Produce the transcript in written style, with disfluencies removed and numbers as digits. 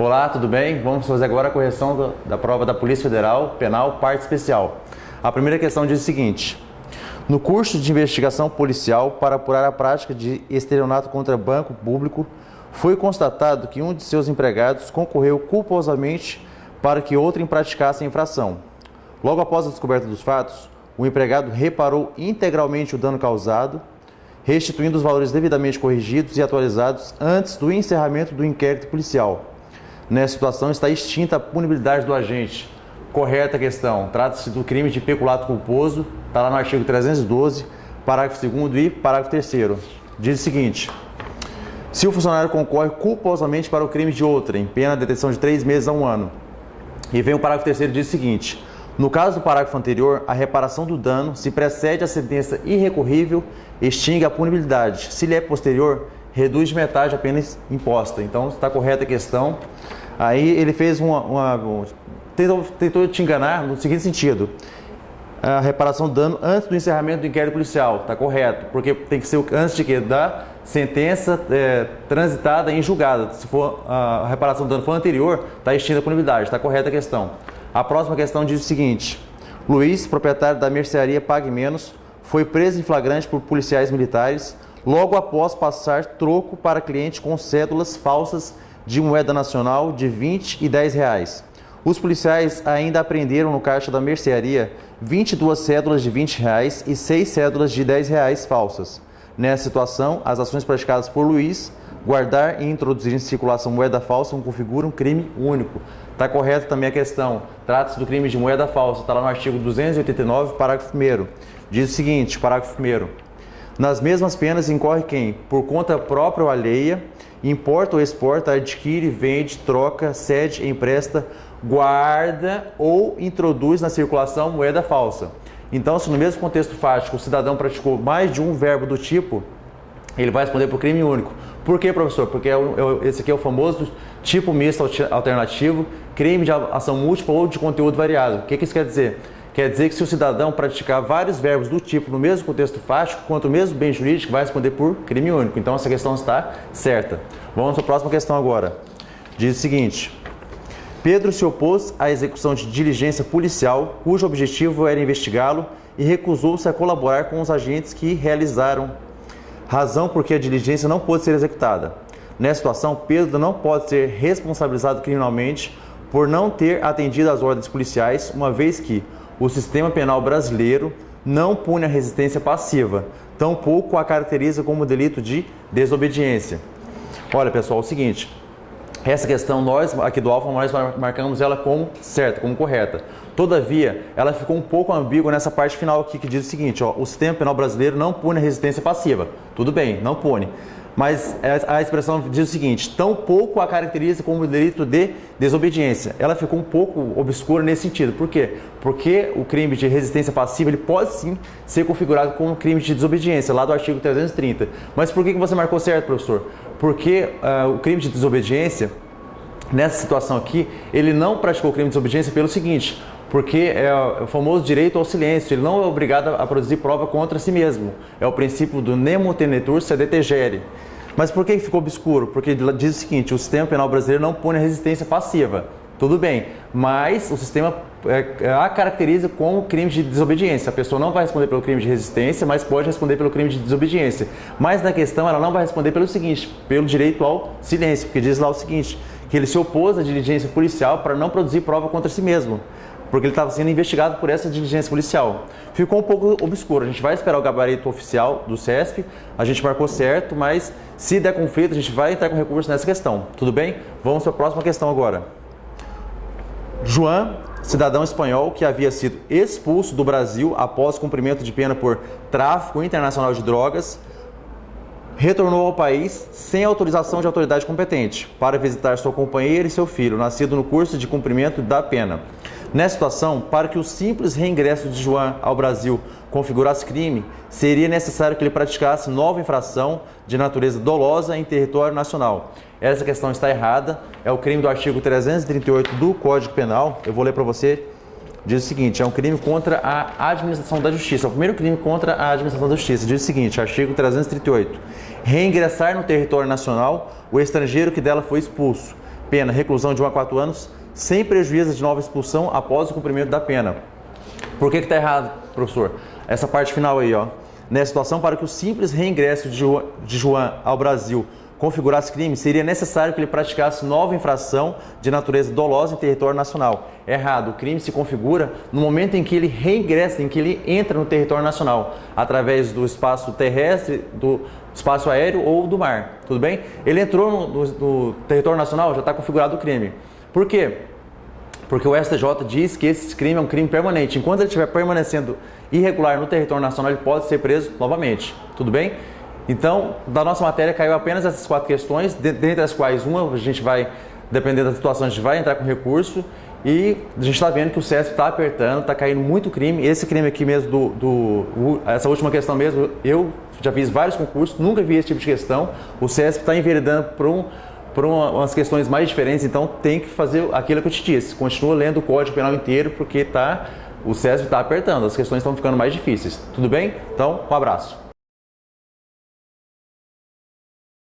Olá, tudo bem? Vamos fazer agora a correção da prova da Polícia Federal Penal, parte especial. A primeira questão diz o seguinte: no curso de investigação policial para apurar a prática de estelionato contra banco público, foi constatado que um de seus empregados concorreu culposamente para que outrem praticasse a infração. Logo após a descoberta dos fatos, o empregado reparou integralmente o dano causado, restituindo os valores devidamente corrigidos e atualizados antes do encerramento do inquérito policial. Nessa situação está extinta a punibilidade do agente. Correta a questão. Trata-se do crime de peculato culposo, está lá no artigo 312, parágrafo 2º e parágrafo 3º. Diz o seguinte: se o funcionário concorre culposamente para o crime de outrem, pena de detenção de 3 meses a 1 ano. E vem o parágrafo 3º, diz o seguinte: no caso do parágrafo anterior, a reparação do dano, se precede a sentença irrecorrível, extingue a punibilidade. Se lhe é posterior, reduz de metade a pena imposta. Então, está correta a questão. Aí ele fez tentou te enganar no seguinte sentido: a reparação do dano antes do encerramento do inquérito policial. Está correto, porque tem que ser antes de quê? Da sentença transitada em julgado. Se for a reparação do dano for anterior, está extinta a punibilidade. Está correta a questão. A próxima questão diz o seguinte: Luiz, proprietário da mercearia Pague Menos, foi preso em flagrante por policiais militares logo após passar troco para cliente com cédulas falsas de moeda nacional de 20 e 10 reais. Os policiais ainda apreenderam no caixa da mercearia 22 cédulas de 20 reais e 6 cédulas de 10 reais falsas. Nessa situação, as ações praticadas por Luiz, guardar e introduzir em circulação moeda falsa, configuram um crime único. Está correta também a questão. Trata-se do crime de moeda falsa. Está lá no artigo 289, parágrafo 1º. Diz o seguinte, parágrafo 1º. Nas mesmas penas incorre quem, por conta própria ou alheia, importa ou exporta, adquire, vende, troca, cede, empresta, guarda ou introduz na circulação moeda falsa. Então, se no mesmo contexto fático o cidadão praticou mais de um verbo do tipo, ele vai responder por crime único. Por quê, professor? Porque esse aqui é o famoso tipo misto alternativo, crime de ação múltipla ou de conteúdo variado. O que isso quer dizer? Quer dizer que se o cidadão praticar vários verbos do tipo no mesmo contexto fático, quanto o mesmo bem jurídico, vai responder por crime único. Então, essa questão está certa. Vamos para a próxima questão agora. Diz o seguinte: Pedro se opôs à execução de diligência policial, cujo objetivo era investigá-lo, e recusou-se a colaborar com os agentes que realizaram, razão porque a diligência não pôde ser executada. Nessa situação, Pedro não pode ser responsabilizado criminalmente por não ter atendido às ordens policiais, uma vez que o sistema penal brasileiro não pune a resistência passiva, tampouco a caracteriza como delito de desobediência. Olha, pessoal, é o seguinte: essa questão nós, aqui do Alfa, nós marcamos ela como certa, como correta. Todavia, ela ficou um pouco ambígua nessa parte final aqui, que diz o seguinte: o sistema penal brasileiro não pune a resistência passiva. Tudo bem, não pune. Mas a expressão diz o seguinte: tampouco a caracteriza como delito de desobediência. Ela ficou um pouco obscura nesse sentido. Por quê? Porque o crime de resistência passiva ele pode sim ser configurado como crime de desobediência, lá do artigo 330. Mas por que você marcou certo, professor? Porque o crime de desobediência, nessa situação aqui, ele não praticou o crime de desobediência pelo seguinte: porque é o famoso direito ao silêncio, ele não é obrigado a produzir prova contra si mesmo. É o princípio do nemo tenetur sed tegere. Mas por que ficou obscuro? Porque diz o seguinte: o sistema penal brasileiro não pune a resistência passiva. Tudo bem, mas o sistema a caracteriza como crime de desobediência. A pessoa não vai responder pelo crime de resistência, mas pode responder pelo crime de desobediência. Mas na questão ela não vai responder pelo seguinte: pelo direito ao silêncio, porque diz lá o seguinte, que ele se opôs à diligência policial para não produzir prova contra si mesmo, porque ele estava sendo investigado por essa diligência policial. Ficou um pouco obscuro. A gente vai esperar o gabarito oficial do CESP, a gente marcou certo, mas se der conflito, a gente vai entrar com recurso nessa questão. Tudo bem? Vamos para a próxima questão agora. João, cidadão espanhol que havia sido expulso do Brasil após cumprimento de pena por tráfico internacional de drogas, retornou ao país sem autorização de autoridade competente para visitar sua companheira e seu filho, nascido no curso de cumprimento da pena. Nessa situação, para que o simples reingresso de João ao Brasil configurasse crime, seria necessário que ele praticasse nova infração de natureza dolosa em território nacional. Essa questão está errada, é o crime do artigo 338 do Código Penal. Eu vou ler para você. Diz o seguinte: é um crime contra a administração da justiça. É o primeiro crime contra a administração da justiça. Diz o seguinte, artigo 338. Reingressar no território nacional o estrangeiro que dela foi expulso, pena, reclusão de 1 a 4 anos, sem prejuízo de nova expulsão após o cumprimento da pena. Por que está errado, professor? Essa parte final aí, ó. Nessa situação, para que o simples reingresso de João ao Brasil configurasse crime, seria necessário que ele praticasse nova infração de natureza dolosa em território nacional. Errado, o crime se configura no momento em que ele reingressa, em que ele entra no território nacional, através do espaço terrestre, do espaço aéreo ou do mar, tudo bem? Ele entrou no território nacional, já está configurado o crime. Por quê? Porque o STJ diz que esse crime é um crime permanente. Enquanto ele estiver permanecendo irregular no território nacional, ele pode ser preso novamente, tudo bem? Então, da nossa matéria caiu apenas essas 4 questões, dentre as quais uma a gente vai, dependendo da situação, a gente vai entrar com recurso e a gente está vendo que o CESP está apertando, está caindo muito crime. Esse crime aqui mesmo, essa última questão mesmo, eu já fiz vários concursos, nunca vi esse tipo de questão. O CESP está enveredando por umas questões mais diferentes, então tem que fazer aquilo que eu te disse. Continua lendo o Código Penal inteiro, porque o CESP está apertando, as questões estão ficando mais difíceis. Tudo bem? Então, um abraço.